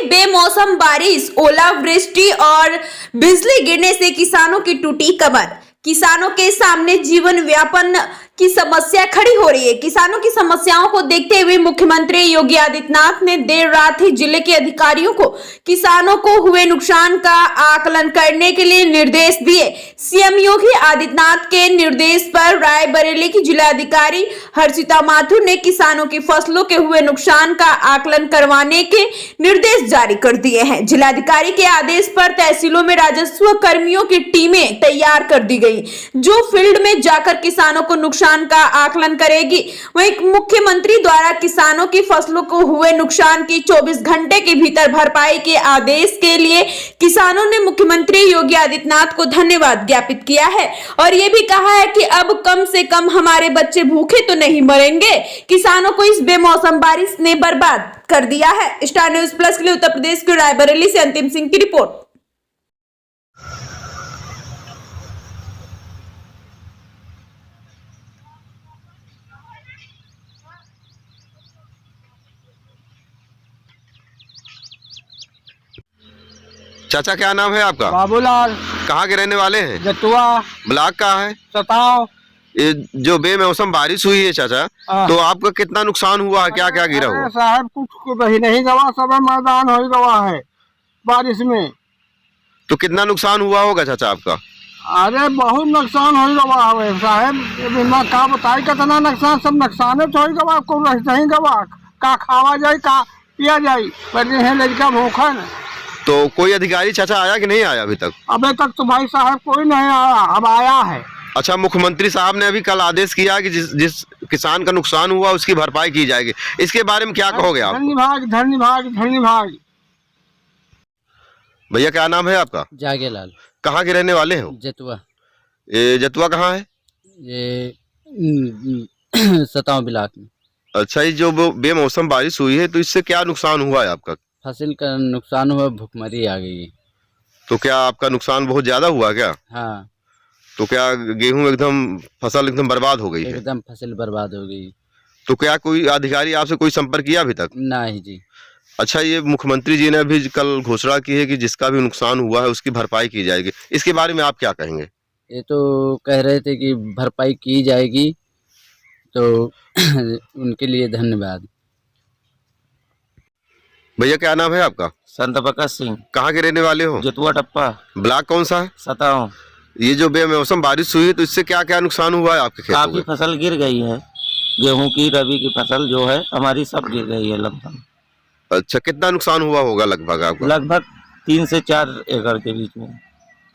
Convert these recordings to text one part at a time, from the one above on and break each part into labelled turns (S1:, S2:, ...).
S1: बेमौसम बारिश, ओलावृष्टि और बिजली गिरने से किसानों की टूटी कमर। किसानों के सामने जीवन व्यापन की समस्या खड़ी हो रही है। किसानों की समस्याओं को देखते हुए मुख्यमंत्री योगी आदित्यनाथ ने देर रात ही जिले के अधिकारियों को किसानों को हुए नुकसान का आकलन करने के लिए निर्देश दिए। सीएम योगी आदित्यनाथ के निर्देश पर रायबरेली की जिलाधिकारी हर्षिता माथुर ने किसानों की फसलों के हुए नुकसान का आकलन करवाने के निर्देश जारी कर दिए हैं। जिलाधिकारी के आदेश पर तहसीलों में राजस्व कर्मियों की टीमें तैयार कर दी गई, जो फील्ड में जाकर किसानों को नुकसान का आकलन करेगी। वहीं मुख्यमंत्री द्वारा किसानों की फसलों को हुए नुकसान की 24 घंटे के भीतर भरपाई के आदेश के लिए किसानों ने मुख्यमंत्री योगी आदित्यनाथ को धन्यवाद ज्ञापित किया है और यह भी कहा है कि अब कम से कम हमारे बच्चे भूखे तो नहीं मरेंगे। किसानों को इस बेमौसम बारिश ने बर्बाद कर दिया है। स्टार न्यूज प्लस के लिए उत्तर प्रदेश के रायबरेली से अंतिम सिंह की रिपोर्ट।
S2: चाचा क्या नाम है आपका?
S3: बाबूलाल।
S2: कहाँ के रहने वाले हैं?
S3: जतुआ।
S2: ब्लॉक कहाँ है?
S3: सताव।
S2: ये जो बेमौसम बारिश हुई है चाचा, तो आपका कितना नुकसान हुआ है? क्या क्या गिरा हुआ?
S3: साहब कुछ नहीं गवा, सब मैदान हो गवा है बारिश में।
S2: तो कितना नुकसान हुआ होगा चाचा आपका?
S3: अरे बहुत नुकसान हो गवा है साहब, का बताई कितना नुकसान, सब नुकसान तो हो गवा, को नहीं गवा, का खावा जाए का पिया जाए, पर लड़का भूखा न।
S2: तो कोई अधिकारी चाचा आया कि नहीं आया अभी तक?
S3: अभी तक तो भाई साहब कोई नहीं आया, अब आया है।
S2: अच्छा, मुख्यमंत्री साहब ने अभी कल आदेश किया कि जिस किसान का नुकसान हुआ उसकी भरपाई की जाएगी, इसके बारे में क्या कहोगे आप?
S3: धन्यवाद धन्यवाद धन्यवाद।
S2: भैया क्या नाम है आपका?
S4: जागेलाल।
S2: कहाँ के रहने वाले हो?
S4: जतुआ।
S2: ये जतुआ कहाँ है?
S4: ये सताव ब्लॉक में।
S2: अच्छा, ये जो बेमौसम बारिश हुई है तो इससे क्या नुकसान हुआ है आपका?
S4: फसल का नुकसान हुआ, भुखमरी आ गई।
S2: तो क्या आपका नुकसान बहुत ज्यादा हुआ क्या?
S4: हाँ।
S2: तो क्या गेहूं एकदम फसल एकदम बर्बाद हो गई है?
S4: एकदम फसल बर्बाद हो गई।
S2: तो क्या कोई अधिकारी आपसे कोई संपर्क किया अभी तक?
S4: नहीं जी।
S2: अच्छा, ये मुख्यमंत्री जी ने अभी कल घोषणा की है कि जिसका भी नुकसान हुआ है उसकी भरपाई की जाएगी, इसके बारे में आप क्या कहेंगे?
S4: ये तो कह रहे थे कि भरपाई की जाएगी, तो उनके लिए धन्यवाद।
S2: भैया क्या नाम है आपका?
S5: संत भगत सिंह।
S2: कहाँ के रहने वाले हो?
S5: जतुआ टप्पा।
S2: ब्लॉक कौन सा है?
S5: सताव।
S2: ये जो बेमौसम बारिश हुई है तो इससे क्या क्या नुकसान हुआ है आपके खेतों
S5: काफी फसल गिर गई है, गेहूं की, रबी की फसल जो है हमारी सब गिर गई है लगभग।
S2: अच्छा, कितना नुकसान हुआ होगा लगभग आपका?
S5: लगभग 3 से 4 एकड़ के बीच में।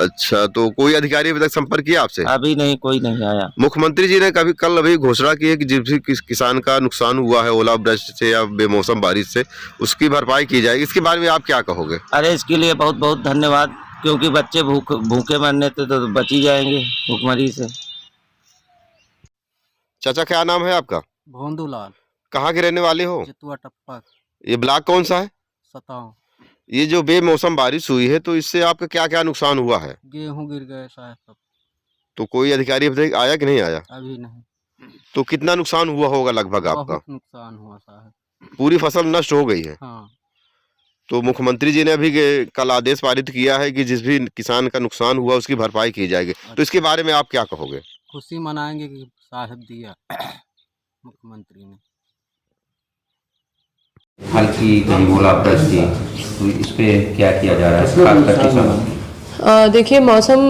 S2: अच्छा, तो कोई अधिकारी अभी तक संपर्क किया आपसे?
S5: अभी नहीं, कोई नहीं आया।
S2: मुख्यमंत्री जी ने कल अभी घोषणा की है कि जिस भी किसान का नुकसान हुआ है ओलावृष्टि से या बेमौसम बारिश से, उसकी भरपाई की जाएगी, इसके बारे में आप क्या कहोगे?
S5: अरे इसके लिए बहुत बहुत धन्यवाद, क्योंकि बच्चे भूखे मरने तो बची जाएंगे भूखमरी से।
S2: चाचा क्या नाम है आपका?
S3: भोंदूलाल।
S2: कहाँ के रहने वाले हो?
S3: जतुआ टप्पा।
S2: ये ब्लॉक कौन सा है?
S3: सताव।
S2: ये जो बेमौसम बारिश हुई है तो इससे आपका क्या क्या नुकसान हुआ है?
S3: गेहूं गिर गए साहब सब।
S2: तो कोई अधिकारी अभी तक आया कि नहीं आया?
S3: अभी नहीं।
S2: तो कितना नुकसान हुआ होगा लगभग आपका?
S3: बहुत नुकसान हुआ साहब,
S2: पूरी फसल नष्ट हो गई है।
S3: हाँ।
S2: तो मुख्यमंत्री जी ने अभी कल आदेश पारित किया है कि जिस भी किसान का नुकसान हुआ उसकी भरपाई की जाएगी, तो इसके बारे में आप क्या कहोगे?
S3: खुशी मनाएंगे कि साहब दिया मुख्यमंत्री ने।
S6: हल्की कहीं ओलावृष्टि, तो इस पे क्या किया जा रहा है खासकर किसानों?
S7: देखिए, मौसम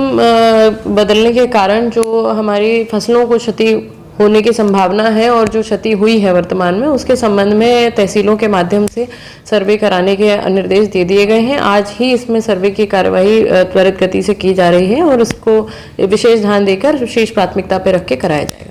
S7: बदलने के कारण जो हमारी फसलों को क्षति होने की संभावना है और जो क्षति हुई है वर्तमान में, उसके संबंध में तहसीलों के माध्यम से सर्वे कराने के निर्देश दे दिए गए हैं। आज ही इसमें सर्वे की कार्यवाही त्वरित गति से की जा रही है और इसको विशेष ध्यान देकर विशेष प्राथमिकता पर रख के कराया जाएगा।